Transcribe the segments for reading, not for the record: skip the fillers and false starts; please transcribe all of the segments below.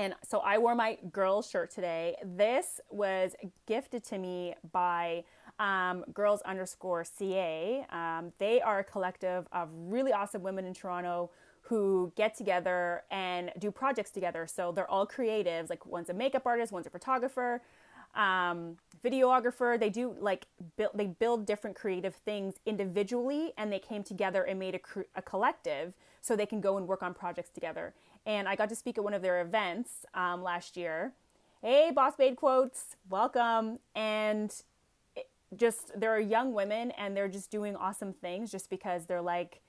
And so I wore my girl shirt today. This was gifted to me by girls underscore CA. They are a collective of really awesome women in Toronto who get together and do projects together. So they're all creatives. Like one's a makeup artist, one's a photographer, videographer. They do like they build different creative things individually, and they came together and made a collective so they can go and work on projects together. And I got to speak at one of their events last year. Hey, Boss Babe Quotes, welcome. And they're young women, and they're just doing awesome things just because they're like,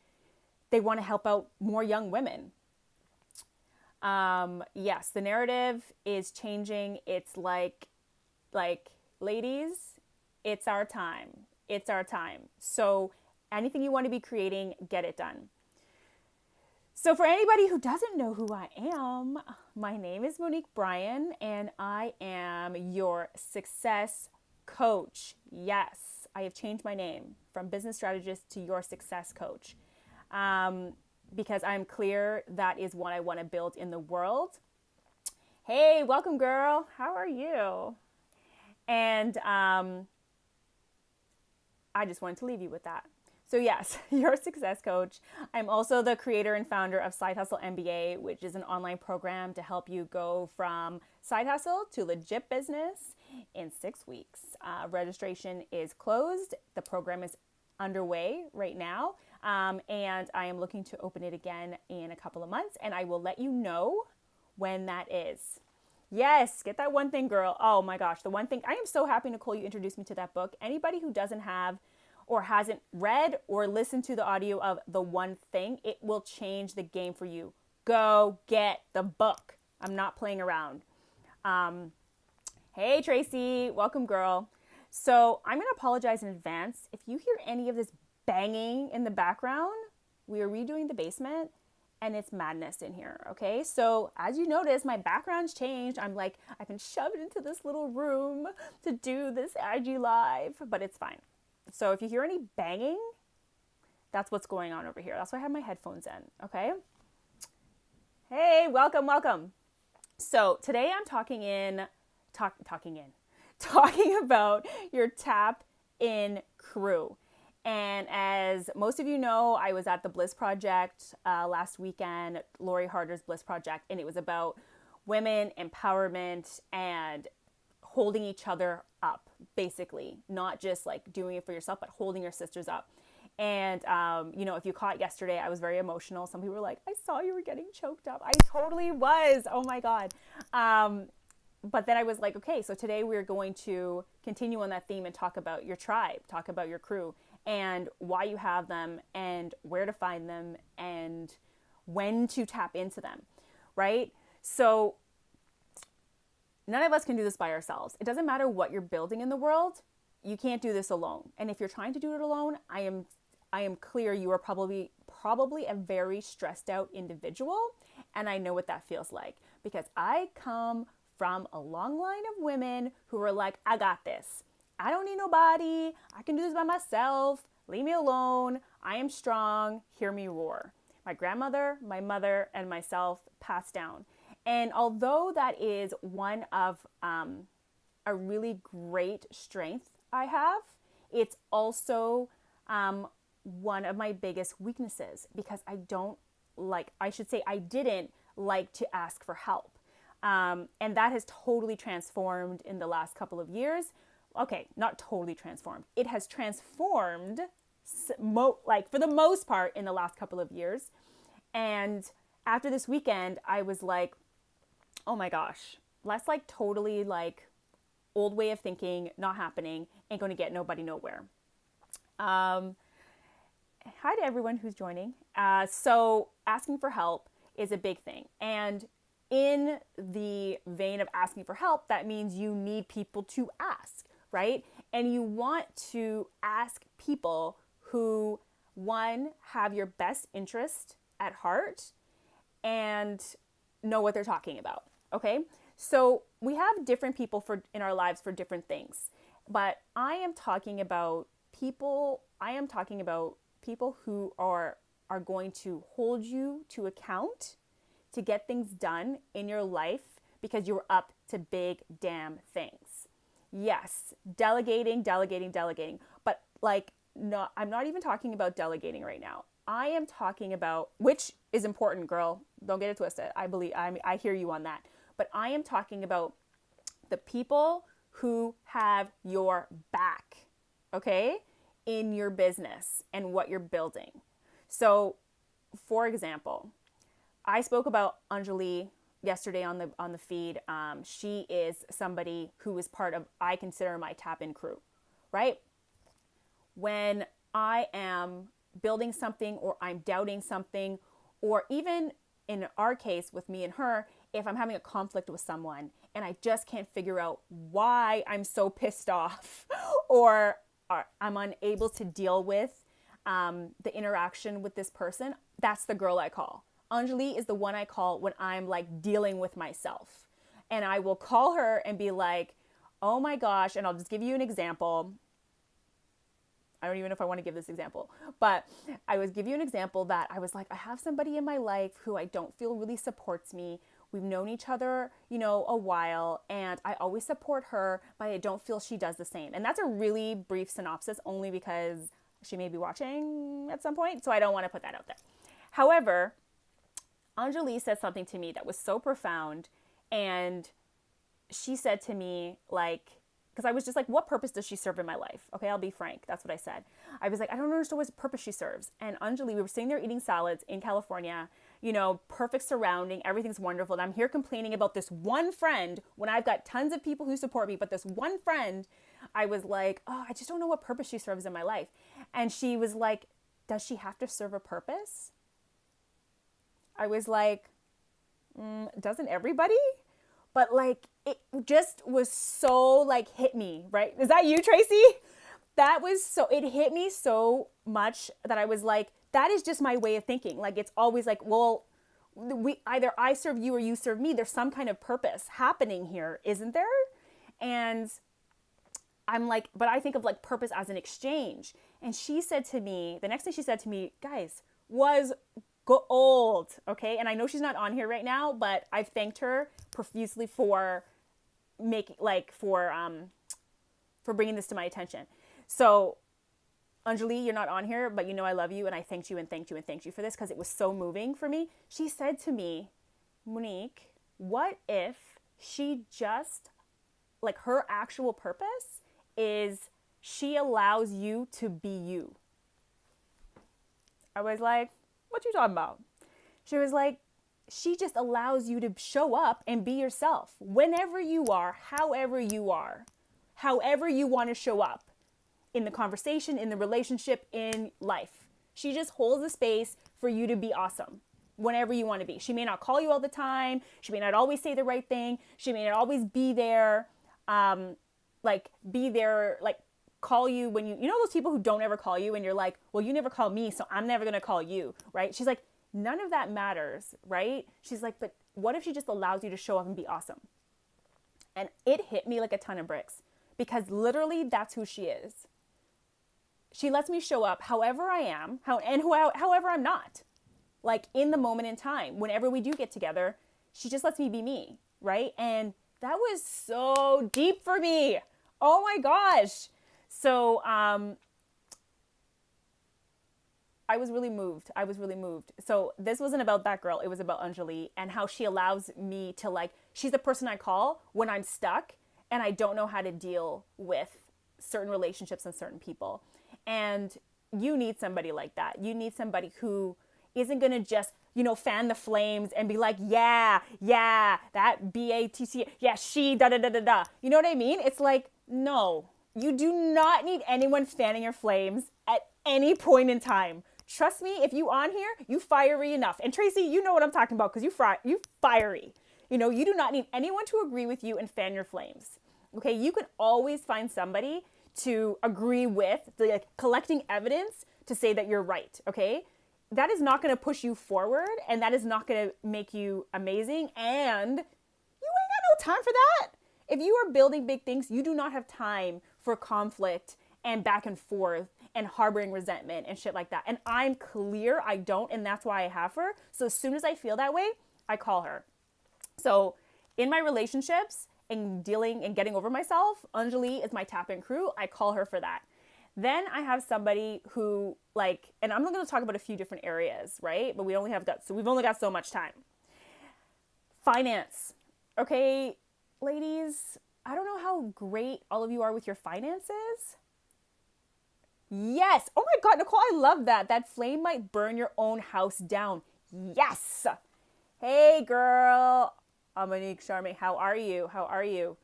they want to help out more young women. Yes, the narrative is changing. It's like, ladies, it's our time. It's our time. So anything you want to be creating, get it done. So for anybody who doesn't know who I am, my name is Monique Bryan, and I am your success coach. Yes, I have changed my name from business strategist to your success coach, because I'm clear that is what I want to build in the world. Hey, welcome, girl. How are you? And I just wanted to leave you with that. So yes, your success coach. I'm also the creator and founder of Side Hustle MBA, which is an online program to help you go from side hustle to legit business in 6 weeks. Registration is closed. The program is underway right now. And I am looking to open it again in a couple of months, and I will let you know when that is. Yes, get that one thing, girl. Oh my gosh, the one thing. I am so happy, Nicole, you introduced me to that book. Anybody who doesn't have or hasn't read or listened to the audio of The One Thing, it will change the game for you. Go get the book. I'm not playing around. Hey, Tracy, welcome, girl. So I'm going to apologize in advance. If you hear any of this banging in the background, we are redoing the basement and it's madness in here, okay? So as you notice, my background's changed. I've been shoved into this little room to do this IG Live, but it's fine. So if you hear any banging, that's what's going on over here. That's why I have my headphones in, okay? Hey, welcome, welcome. So today I'm talking about your tap in crew. And as most of you know, I was at the Bliss Project last weekend, Lori Harder's Bliss Project, and it was about women empowerment and holding each other up, basically, not just like doing it for yourself, but holding your sisters up. And, if you caught yesterday, I was very emotional. Some people were like, I saw you were getting choked up. I totally was. Oh my God. But then I was like, okay, so today we're going to continue on that theme and talk about your tribe, talk about your crew and why you have them and where to find them and when to tap into them, right? So none of us can do this by ourselves. It doesn't matter what you're building in the world. You can't do this alone. And if you're trying to do it alone, I am clear you are probably a very stressed out individual. And I know what that feels like because I come from a long line of women who are like, I got this. I don't need nobody. I can do this by myself. Leave me alone. I am strong. Hear me roar. My grandmother, my mother, and myself passed down. And although that is one of a really great strength I have, it's also one of my biggest weaknesses because I didn't like to ask for help. And that has totally transformed in the last couple of years. Okay, not totally transformed. It has transformed for the most part in the last couple of years. And after this weekend, I was like, oh my gosh, that's like totally like old way of thinking, not happening, ain't going to get nobody nowhere. Hi to everyone who's joining. So asking for help is a big thing. And in the vein of asking for help, that means you need people to ask, right? And you want to ask people who, one, have your best interest at heart and know what they're talking about, okay? So we have different people in our lives for different things, but I am talking about people who are going to hold you to account to get things done in your life because you were up to big damn things. Yes, delegating. But like, no, I'm not even talking about delegating right now. I am talking about, which is important, girl. Don't get it twisted. I hear you on that. But I am talking about the people who have your back, okay, in your business and what you're building. So, for example, I spoke about Anjali yesterday on the feed. She is somebody who is part of, I consider, my tap-in crew, right? When I am building something or I'm doubting something, or even in our case with me and her, if I'm having a conflict with someone and I just can't figure out why I'm so pissed off or I'm unable to deal with the interaction with this person, that's the girl I call. Anjali is the one I call when I'm like dealing with myself. And I will call her and be like, oh my gosh, and I'll just give you an example. I don't even know if I want to give this example, but I was give you an example that I was like, I have somebody in my life who I don't feel really supports me. We've known each other, a while, and I always support her, but I don't feel she does the same. And that's a really brief synopsis only because she may be watching at some point, so I don't want to put that out there. However, Anjali said something to me that was so profound, and she said to me, like, because I was just like, what purpose does she serve in my life? Okay, I'll be frank. That's what I said. I was like, I don't understand what purpose she serves. And Anjali, we were sitting there eating salads in California, perfect surrounding, everything's wonderful. And I'm here complaining about this one friend when I've got tons of people who support me, but this one friend, I was like, oh, I just don't know what purpose she serves in my life. And she was like, does she have to serve a purpose? I was like, doesn't everybody? But like, it just was so like hit me, right? Is that you, Tracy? It hit me so much that I was like, that is just my way of thinking. Like, it's always like, well, either I serve you or you serve me. There's some kind of purpose happening here, isn't there? And I'm like, but I think of like purpose as an exchange. And she said to me, the next thing she said to me, guys, was gold, okay? And I know she's not on here right now, but I've thanked her profusely for bringing this to my attention. So, Anjali, you're not on here, but I love you, and I thanked you and thanked you and thanked you for this because it was so moving for me. She said to me, Monique, what if she just, like, her actual purpose is she allows you to be you? I was like, what you talking about? She was like, she just allows you to show up and be yourself whenever you are, however you want to show up in the conversation, in the relationship, in life. She just holds the space for you to be awesome whenever you want to be. She may not call you all the time. She may not always say the right thing. She may not always be there, call you when you know those people who don't ever call you and you're like, well, you never call me, so I'm never going to call you, right? She's like, none of that matters, right? She's like, but what if she just allows you to show up and be awesome? And it hit me like a ton of bricks because literally that's who she is. She lets me show up however I am, however I'm not. Like in the moment in time, whenever we do get together, she just lets me be me, right? And that was so deep for me. Oh my gosh. So, I was really moved. So this wasn't about that girl. It was about Anjali and how she allows me to she's the person I call when I'm stuck and I don't know how to deal with certain relationships and certain people. And you need somebody like that. You need somebody who isn't going to just, fan the flames and be like, yeah, that BATC, yeah, she, da-da-da-da-da. You know what I mean? It's like, no, you do not need anyone fanning your flames at any point in time. Trust me, if you on here, you fiery enough. And Tracy, you know what I'm talking about because you fiery. You do not need anyone to agree with you and fan your flames. Okay, you can always find somebody to agree with, collecting evidence to say that you're right, okay? That is not going to push you forward, and that is not going to make you amazing, and you ain't got no time for that. If you are building big things, you do not have time for conflict and back and forth and harboring resentment and shit like that. And I'm clear I don't, and that's why I have her. So as soon as I feel that way, I call her. So In my relationships and dealing and getting over myself, Anjali is my tap-in crew. I call her for that. Then I have somebody who like, and I'm going to talk about a few different areas, right? But we've only got so much time. Finance. Okay, ladies, I don't know how great all of you are with your finances. Yes. Oh my God, Nicole, I love that. That flame might burn your own house down. Yes. Hey, girl. Monique Charme, how are you? How are you?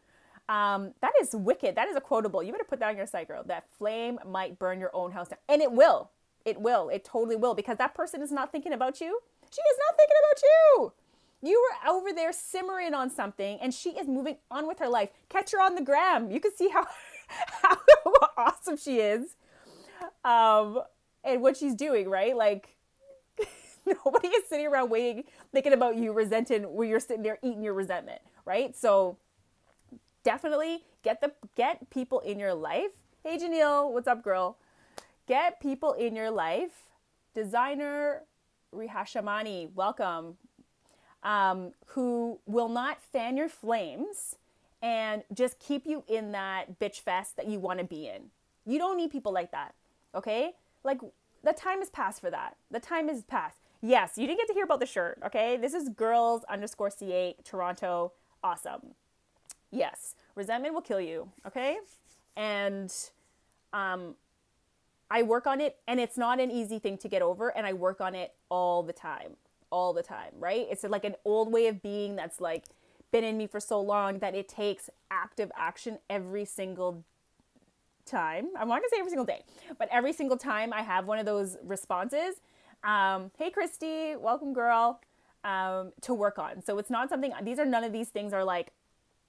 That is wicked. That is a quotable. You better put that on your site, girl. That flame might burn your own house down. And it will. It will. It totally will. Because that person is not thinking about you. She is not thinking about you. You were over there simmering on something and she is moving on with her life. Catch her on the gram. You can see how awesome she is. And what she's doing, right? Like, nobody is sitting around waiting, thinking about you, resenting when you're sitting there eating your resentment, right? So definitely get people in your life. Hey, Janelle, what's up, girl? Get people in your life. Designer Rihashamani, welcome. Who will not fan your flames and just keep you in that bitch fest that you want to be in. You don't need people like that. Okay? Like, the time is past for that. The time is past. Yes, you didn't get to hear about the shirt. Okay? This is girls_CA Toronto. Awesome. Yes. Resentment will kill you. Okay? And, I work on it, and it's not an easy thing to get over, and I work on it all the time, right? It's like an old way of being that's like been in me for so long that it takes active action every single time. I'm not gonna say every single day, but every single time I have one of those responses, hey Christy, welcome girl, to work on. So it's not something, none of these things are like,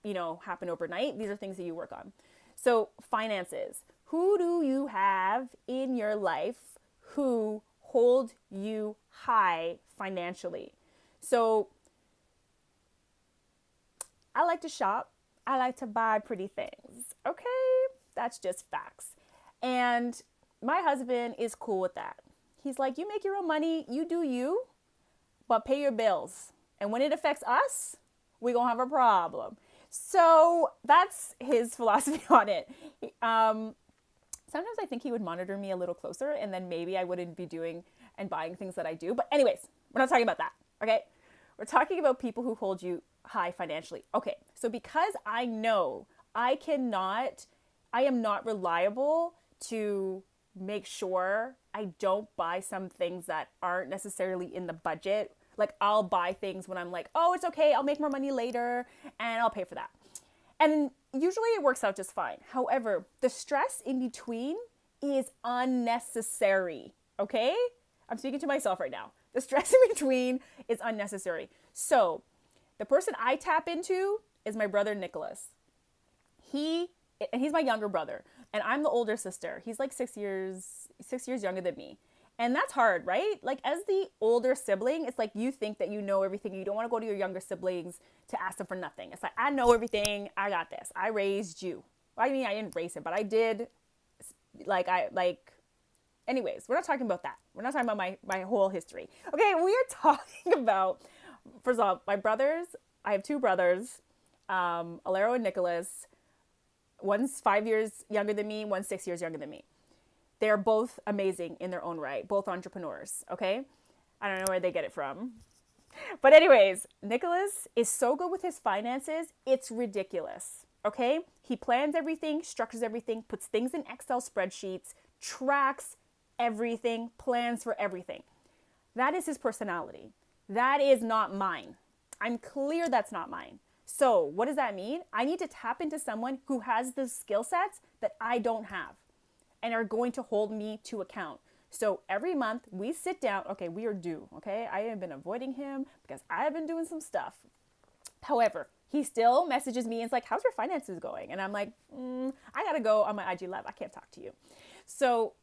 happen overnight. These are things that you work on. So finances. Who do you have in your life who hold you high financially? So I like to shop. I like to buy pretty things. Okay? That's just facts. And my husband is cool with that. He's like, you make your own money, you do you, but pay your bills. And when it affects us, we're going to have a problem. So that's his philosophy on it. Sometimes I think he would monitor me a little closer and then maybe I wouldn't be doing and buying things that I do. But anyways, we're not talking about that, okay? We're talking about people who hold you high financially. Okay, so because I know I am not reliable to make sure I don't buy some things that aren't necessarily in the budget. Like I'll buy things when I'm like, oh, it's okay, I'll make more money later and I'll pay for that. And usually it works out just fine. However, the stress in between is unnecessary, okay? I'm speaking to myself right now. The stress in between is unnecessary. So the person I tap into is my brother, Nicholas. He's my younger brother and I'm the older sister. He's like 6 years younger than me. And that's hard, right? Like as the older sibling, it's like you think that you know everything. You don't want to go to your younger siblings to ask them for nothing. It's like, I know everything. I got this. I raised you. Well, I mean, I didn't raise him, but I did. Anyways, we're not talking about that. We're not talking about my whole history. Okay, we are talking about, first of all, my brothers. I have two brothers, Alero and Nicholas. One's 5 years younger than me. One's 6 years younger than me. They're both amazing in their own right, both entrepreneurs, okay? I don't know where they get it from. But anyways, Nicholas is so good with his finances, it's ridiculous, okay? He plans everything, structures everything, puts things in Excel spreadsheets, tracks everything, plans for everything. That is his personality. That is not mine. I'm clear that's not mine. So what does that mean? I need to tap into someone who has the skill sets that I don't have and are going to hold me to account. So every month we sit down, okay, we are due, okay? I have been avoiding him because I have been doing some stuff. However, he still messages me and is like, how's your finances going? And I'm like, I gotta go on my IG live. I can't talk to you. So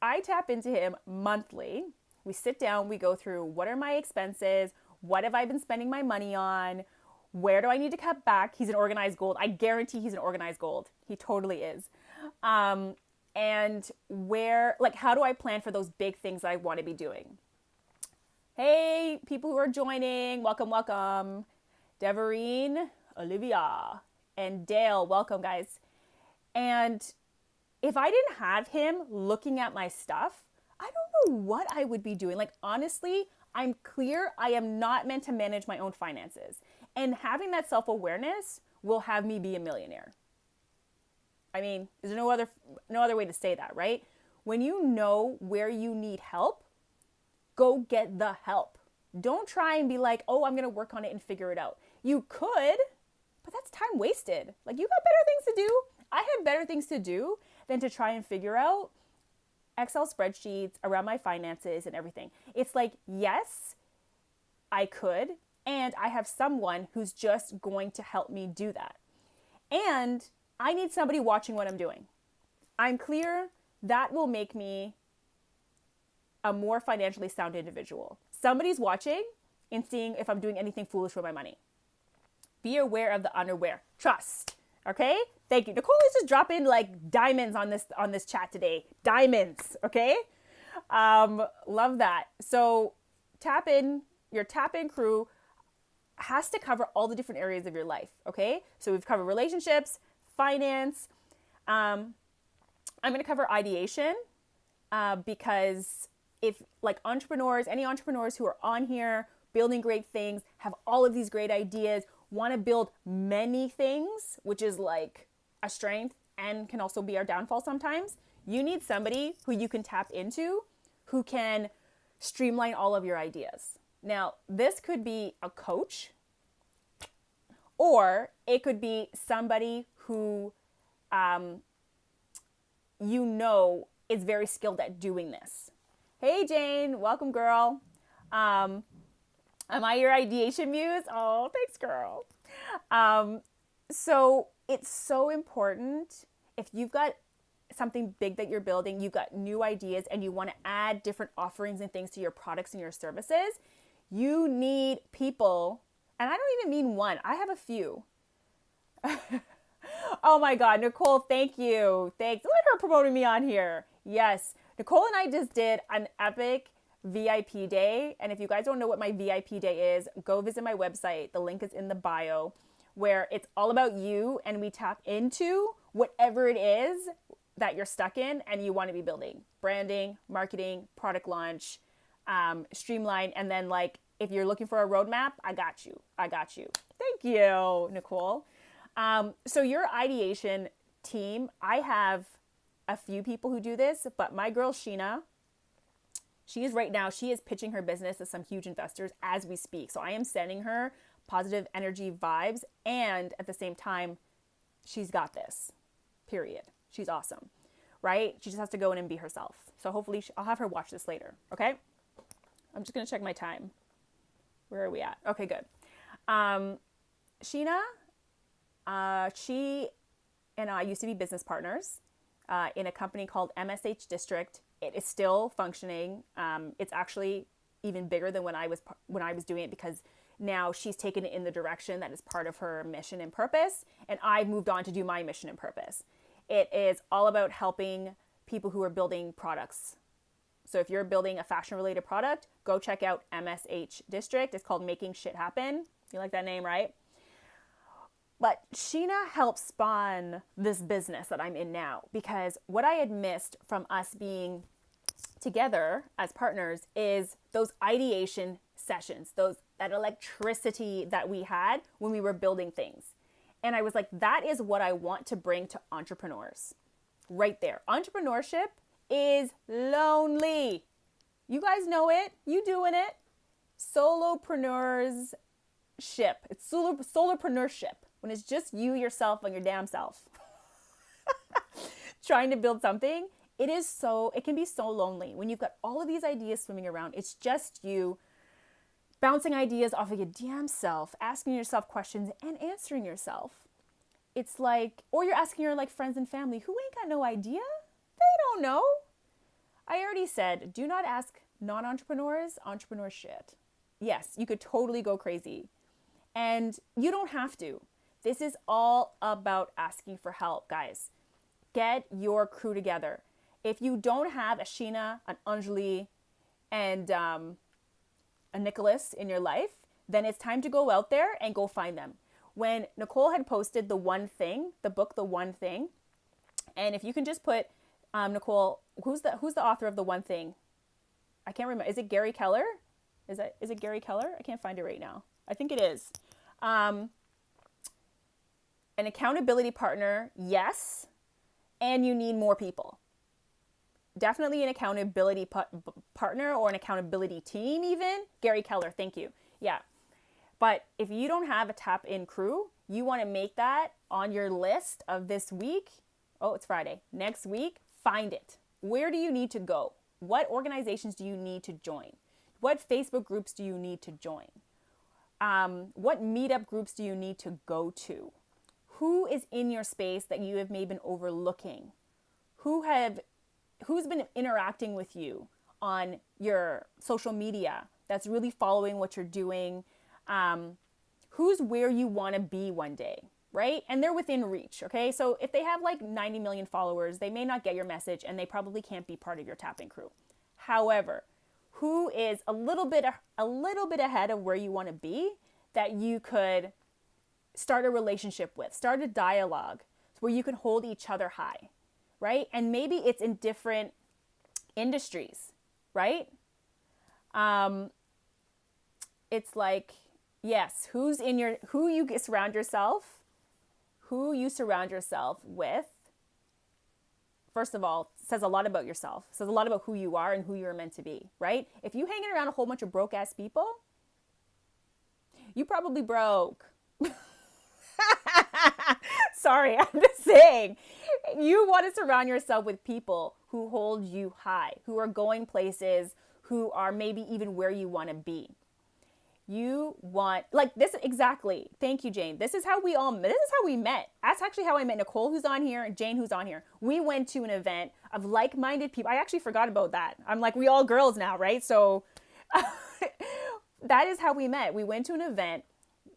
I tap into him monthly. We sit down, we go through what are my expenses? What have I been spending my money on? Where do I need to cut back? He's an organized gold. I guarantee he's an organized gold. He totally is. And how do I plan for those big things that I want to be doing? Hey, people who are joining, welcome, welcome. Devereen, Olivia, and Dale. Welcome, guys. And if I didn't have him looking at my stuff, I don't know what I would be doing. Like, honestly, I'm clear I am not meant to manage my own finances. And having that self-awareness will have me be a millionaire. I mean, there's no other way to say that, right? When you know where you need help, go get the help. Don't try and be like, oh, I'm going to work on it and figure it out. You could, but that's time wasted. Like, you got better things to do. I have better things to do than to try and figure out Excel spreadsheets around my finances and everything. It's like, yes, I could, and I have someone who's just going to help me do that. And I need somebody watching what I'm doing. I'm clear that will make me a more financially sound individual. Somebody's watching and seeing if I'm doing anything foolish with my money. Be aware of the unaware. Trust. Okay? Thank you. Nicole is just dropping like diamonds on this chat today. Diamonds. Okay? Love that. So your tap in crew has to cover all the different areas of your life. Okay? So we've covered relationships, finance. I'm going to cover ideation because if like entrepreneurs, any entrepreneurs who are on here building great things, have all of these great ideas, want to build many things, which is like a strength and can also be our downfall sometimes, you need somebody who you can tap into, who can streamline all of your ideas. Now, this could be a coach, or it could be somebody who you know is very skilled at doing this. Hey, Jane, welcome, girl. Am I your ideation muse? Oh, thanks, girl. So it's so important if you've got something big that you're building, you've got new ideas, and you want to add different offerings and things to your products and your services, you need people. And I don't even mean one. I have a few. Oh my God, Nicole, thank you. Thanks. Look at her promoting me on here. Yes. Nicole and I just did an epic VIP day. And if you guys don't know what my VIP day is, go visit my website. The link is in the bio, where it's all about you and we tap into whatever it is that you're stuck in and you want to be building. Branding, marketing, product launch, streamline. And then like, if you're looking for a roadmap, I got you. Thank you, Nicole. So your ideation team, I have a few people who do this, but my girl Sheena, she is pitching her business to some huge investors as we speak. So I am sending her positive energy vibes, and at the same time, she's got this, period. She's awesome, right? She just has to go in and be herself. So hopefully I'll have her watch this later. Okay. I'm just going to check my time. Where are we at? Okay, good. Sheena, she and I used to be business partners in a company called MSH District. It is still functioning. It's actually even bigger than when I was doing it, because now she's taken it in the direction that is part of her mission and purpose, and I've moved on to do my mission and purpose. It is all about helping people who are building products. So if you're building a fashion-related product, go check out MSH District. It's called Making Shit Happen. You like that name, right? But Sheena helped spawn this business that I'm in now, because what I had missed from us being together as partners is those ideation sessions, that electricity that we had when we were building things. And I was like, that is what I want to bring to entrepreneurs right there. Entrepreneurship is lonely. You guys know it. You doing it. Solopreneurship. It's solopreneurship. When it's just you, yourself, and your damn self trying to build something, it can be so lonely when you've got all of these ideas swimming around. It's just you bouncing ideas off of your damn self, asking yourself questions and answering yourself. It's like, or you're asking your like friends and family who ain't got no idea. They don't know. I already said, do not ask non-entrepreneurs entrepreneur shit. Yes, you could totally go crazy. And you don't have to. This is all about asking for help, guys. Get your crew together. If you don't have a Sheena, an Anjali, and a Nicholas in your life, then it's time to go out there and go find them. when Nicole had posted The One Thing, the book The One Thing, and if you can just put, Nicole, who's the author of The One Thing? I can't remember. Is it Gary Keller? Is it Gary Keller? I can't find it right now. I think it is. An accountability partner, yes, and you need more people. Definitely an accountability partner or an accountability team even. Gary Keller, thank you. Yeah. But if you don't have a tap-in crew, you want to make that on your list of this week. Oh, it's Friday. Next week, find it. Where do you need to go? What organizations do you need to join? What Facebook groups do you need to join? What meetup groups do you need to go to? Who is in your space that you have maybe been overlooking? Who's been interacting with you on your social media that's really following what you're doing? Who's where you want to be one day, right? And they're within reach, okay? So if they have like 90 million followers, they may not get your message and they probably can't be part of your tap-in crew. However, who is a little bit ahead of where you want to be that you could start a relationship with, start a dialogue where you can hold each other high, right? And maybe it's in different industries, right? It's like, yes, who you surround yourself with, first of all, says a lot about yourself, says a lot about who you are and who you're meant to be, right? If you hanging around a whole bunch of broke ass people, you probably broke. Sorry, I'm just saying. You want to surround yourself with people who hold you high, who are going places, who are maybe even where you want to be. You want, like this, exactly. Thank you, Jane. This is how we met. That's actually how I met Nicole, who's on here, and Jane, who's on here. We went to an event of like-minded people. I actually forgot about that. I'm like, we all girls now, right? So that is how we met. We went to an event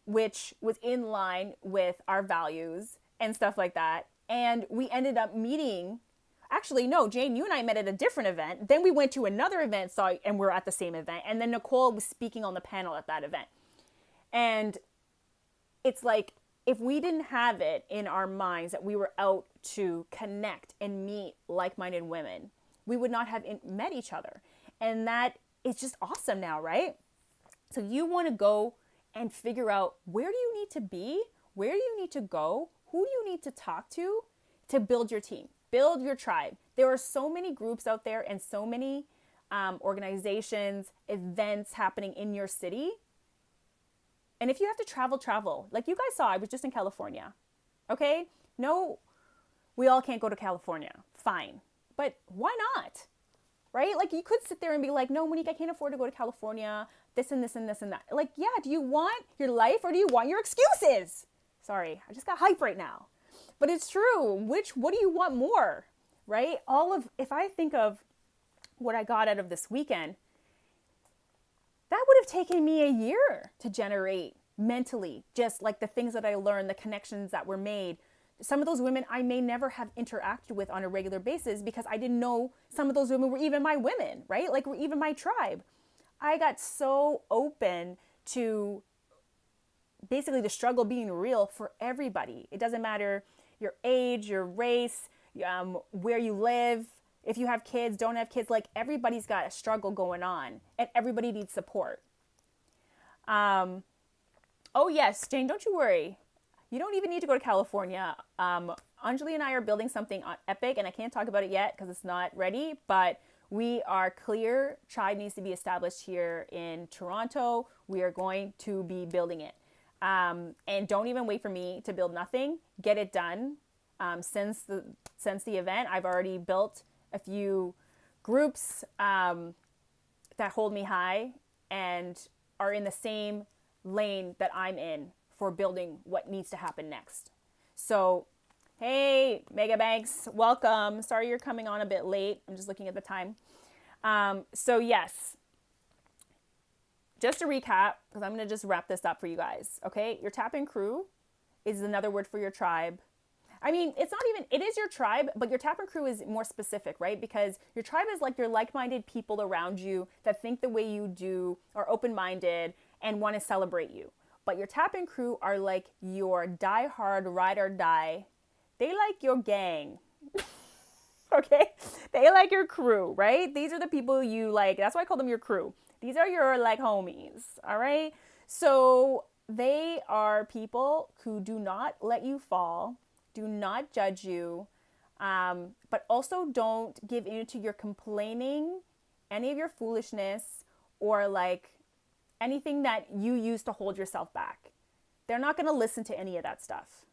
which was in line with our values and stuff like that. And we ended up meeting, actually, no, Jane, you and I met at a different event. Then we went to another event, and we're at the same event. And then Nicole was speaking on the panel at that event. And it's like, if we didn't have it in our minds that we were out to connect and meet like-minded women, we would not have met each other. And that is just awesome now, right? So you want to go and figure out, where do you need to be? Where do you need to go? Who do you need to talk to build your team, build your tribe? There are so many groups out there and so many organizations, events happening in your city. And if you have to travel. Like you guys saw, I was just in California. Okay? No, we all can't go to California. Fine. But why not? Right? Like you could sit there and be like, no, Monique, I can't afford to go to California. This and this and this and that. Like, yeah, do you want your life or do you want your excuses? Sorry, I just got hype right now. But it's true. What do you want more? Right? If I think of what I got out of this weekend, that would have taken me a year to generate mentally, just like the things that I learned, the connections that were made. Some of those women I may never have interacted with on a regular basis because I didn't know some of those women were even my women, right? Like were even my tribe. I got so open to basically the struggle being real for everybody. It doesn't matter your age, your race, where you live, if you have kids, don't have kids, like everybody's got a struggle going on and everybody needs support. Oh yes, Jane, don't you worry. You don't even need to go to California. Anjali and I are building something epic and I can't talk about it yet because it's not ready, but we are clear. Tribe needs to be established here in Toronto. We are going to be building it. And don't even wait for me to build nothing. Get it done. Since the event, I've already built a few groups that hold me high and are in the same lane that I'm in for building what needs to happen next. So, hey, Mega Banks, welcome. Sorry you're coming on a bit late. I'm just looking at the time. So yes, just to recap, because I'm going to just wrap this up for you guys. Okay, your tap-in crew is another word for your tribe. I mean, it is your tribe, but your tap-in crew is more specific, right? Because your tribe is like your like-minded people around you that think the way you do, are open-minded, and want to celebrate you. But your tap-in crew are like your die-hard ride or die. They like your gang. Okay? They like your crew, right? These are the people you like. That's why I call them your crew. These are your like homies, all right? So they are people who do not let you fall, do not judge you, but also don't give in to your complaining, any of your foolishness, or like anything that you use to hold yourself back. They're not going to listen to any of that stuff.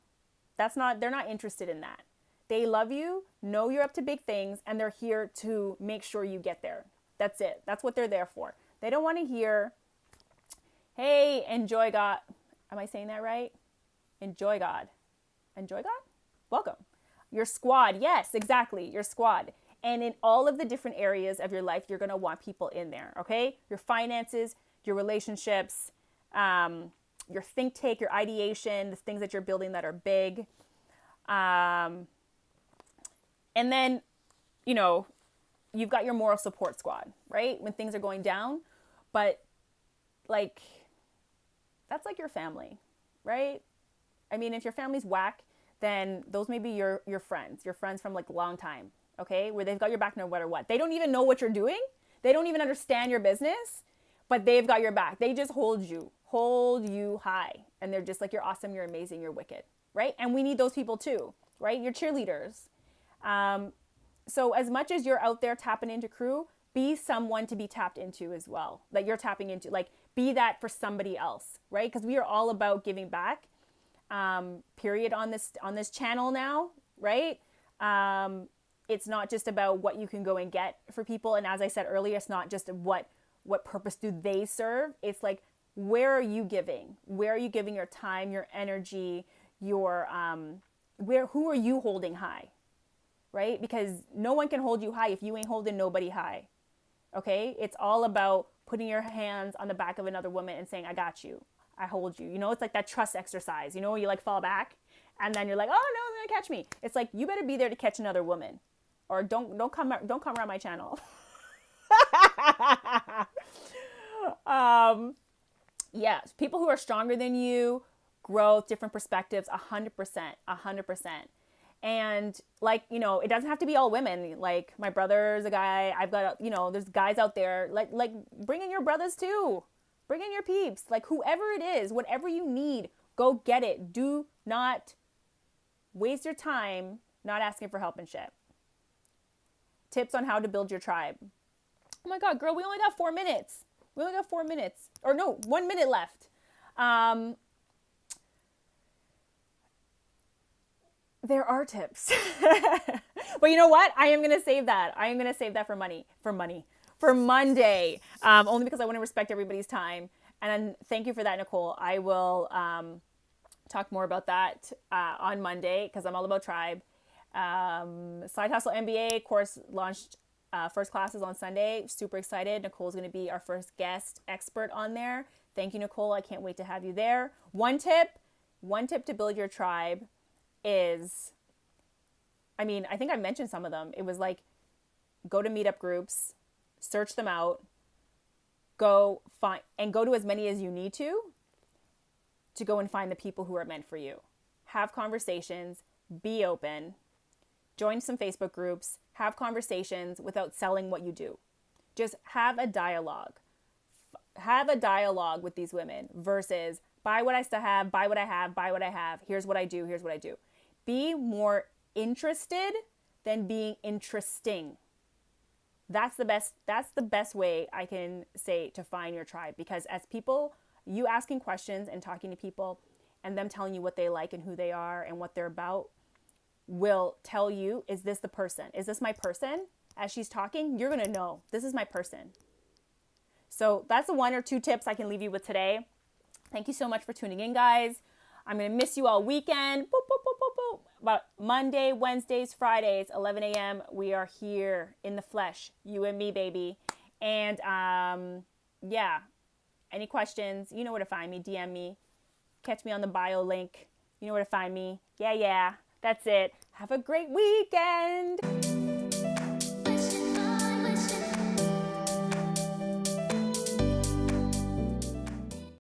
They're not interested in that. They love you, know you're up to big things, and they're here to make sure you get there. That's it. That's what they're there for. They don't want to hear, hey, enjoy God. Am I saying that right? Enjoy God. Enjoy God? Welcome. Your squad. Yes, exactly. Your squad. And in all of the different areas of your life, you're going to want people in there, okay? Your finances, your relationships, your think tank, your ideation, the things that you're building that are big. And then, you know, you've got your moral support squad, right? When things are going down. But like, that's like your family, right? I mean, if your family's whack, then those may be your friends from like a long time, okay? Where they've got your back no matter what. They don't even know what you're doing. They don't even understand your business, but they've got your back. They just hold you high. And they're just like, you're awesome, you're amazing, you're wicked, right? And we need those people too, right? Your cheerleaders. So as much as you're out there tapping into crew, be someone to be tapped into as well, that you're tapping into, like be that for somebody else, right? Because we are all about giving back, period, on this channel now, right? It's not just about what you can go and get for people. And as I said earlier, it's not just what purpose do they serve? It's like, where are you giving? Where are you giving your time, your energy, your, who are you holding high? Right? Because no one can hold you high if you ain't holding nobody high. Okay? It's all about putting your hands on the back of another woman and saying, I got you. I hold you. You know, it's like that trust exercise. You know, you like fall back and then you're like, oh no, they're gonna catch me. It's like, you better be there to catch another woman, or don't come around my channel. Yes, people who are stronger than you, growth, different perspectives, 100%. And like, you know, it doesn't have to be all women. Like my brother's a guy. I've got, you know, there's guys out there. Like bring in your brothers too. Bring in your peeps. Like whoever it is, whatever you need, go get it. Do not waste your time not asking for help and shit. Tips on how to build your tribe. Oh my God, girl, we only got 4 minutes. Or no, 1 minute left. There are tips. But you know what? I am going to save that. For Monday. Only because I want to respect everybody's time. And thank you for that, Nicole. I will talk more about that on Monday because I'm all about tribe. Side Hustle MBA course launched first classes on Sunday. Super excited. Nicole's going to be our first guest expert on there. Thank you, Nicole. I can't wait to have you there. One tip to build your tribe is, I mean, I think I mentioned some of them. It was like, go to meetup groups, search them out, go to as many as you need to go and find the people who are meant for you. Have conversations, be open, join some Facebook groups, have conversations without selling what you do. Just have a dialogue. Have a dialogue with these women versus buy what I still have, buy what I have, here's what I do. Be more interested than being interesting. That's the best way I can say to find your tribe, because as people, you asking questions and talking to people and them telling you what they like and who they are and what they're about will tell you, is this the person? Is this my person? As she's talking, you're going to know this is my person. So that's the 1 or 2 tips I can leave you with today. Thank you so much for tuning in, guys. I'm going to miss you all weekend. Boop, boop, boop, boop, boop. But Monday, Wednesdays, Fridays, 11 a.m., we are here in the flesh. You and me, baby. And yeah, any questions, you know where to find me. DM me. Catch me on the bio link. You know where to find me. Yeah. That's it. Have a great weekend.